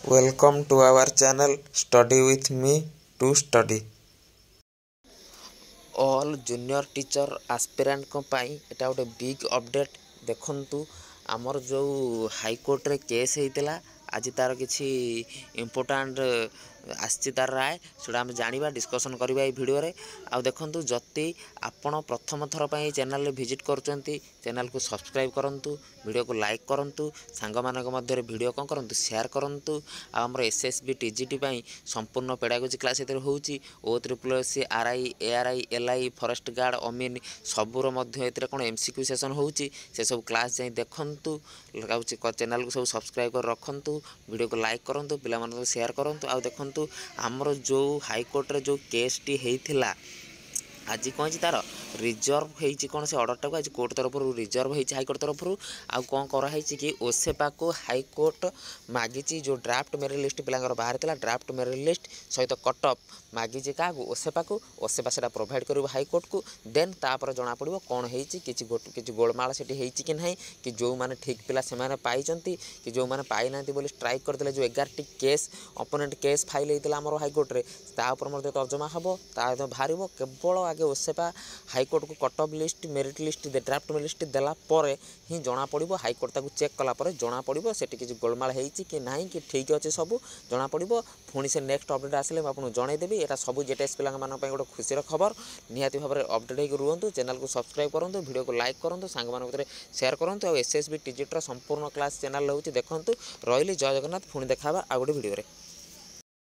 Welcome to our channel Study with me to study. All junior teacher aspirant को पाई एटा गोटे big update देखंतु आमर जो हाईकोर्ट रे केस हेतिला आज तार किछि इम्पोर्टेंट आछि तार राय सेटा हम जानिबा डिस्कशन करबा ए वीडियो रे आ देखंतु जति आपण प्रथम थर पई चैनल रे विजिट करचंती चैनल को सब्सक्राइब करंतु वीडियो को लाइक करंतु सांग मानक मध्य रे वीडियो कोन करंतु शेयर करंतु आ हमर एसएसबी टीजीटी पई संपूर्ण पेडागोजी क्लास एतर होउची ओ triple C RI ARI LI forest guard अमीन सबुर मध्य एतर कोन एमसीक्यू सेशन होउची से सब क्लास जाई देखंतु लगाउची चैनल को सब सब्सक्राइब कर रखंतु वीडियो को लाइक करंतु पिला मन शेयर करंतु आ देखंतु हमर जो हाईकोर्ट रे जो केस टी हेइथिला आज कौन तार रिजर्व होती कौन से अर्डर टाक आज कोर्ट तरफ रिजर्व होती हाईकोर्ट तरफ आउ कौन कराई कि ओसेपा को हाईकोर्ट मागिची जो ड्राफ्ट मेरिट लिस्ट पिलांगर बाहर था ड्राफ्ट मेरिट लिस्ट सहित कट अफ मागिची क्या ओसेपा को ओसेपा से प्रोवाइड कर हाईकोर्ट को देन तापर जना पड़ो कौन होती गोलमाल से कि ना कि जो मैंने ठीक पिला से पाई कि जो मैंने पाई ना स्ट्राइक करते जो 11टी केस अपोनेंट केस फाइल होता आम हाईकोर्ट में तापर तर्जमा हम बाहर केवल आगे ओसेपा हाईकोर्ट को cut off list merit list draft merit list देला परे ही जना पड़ो हाईकोर्ट ताकू चेक कला परे जना पड़ो से किसी गोलमाल होती कि ना कि ठीक अच्छे सब जना पड़ो पुणी से नेक्स्ट अपडेट आसिले आपको जनईदेवी यहाँ सब जेटेस पिला गोटे खुशी खबर निहाती भाव में अपडेट हो रुहतु चैनल को सब्सक्राइब करूँ वीडियो को लाइक करूँ सांग भितर शेयर करूँ और एसएसबी टीजीटी संपूर्ण क्लास चैनल होती देखूँ रही जय जगन्नाथ पुणी देखा आ गोटे वीडियो।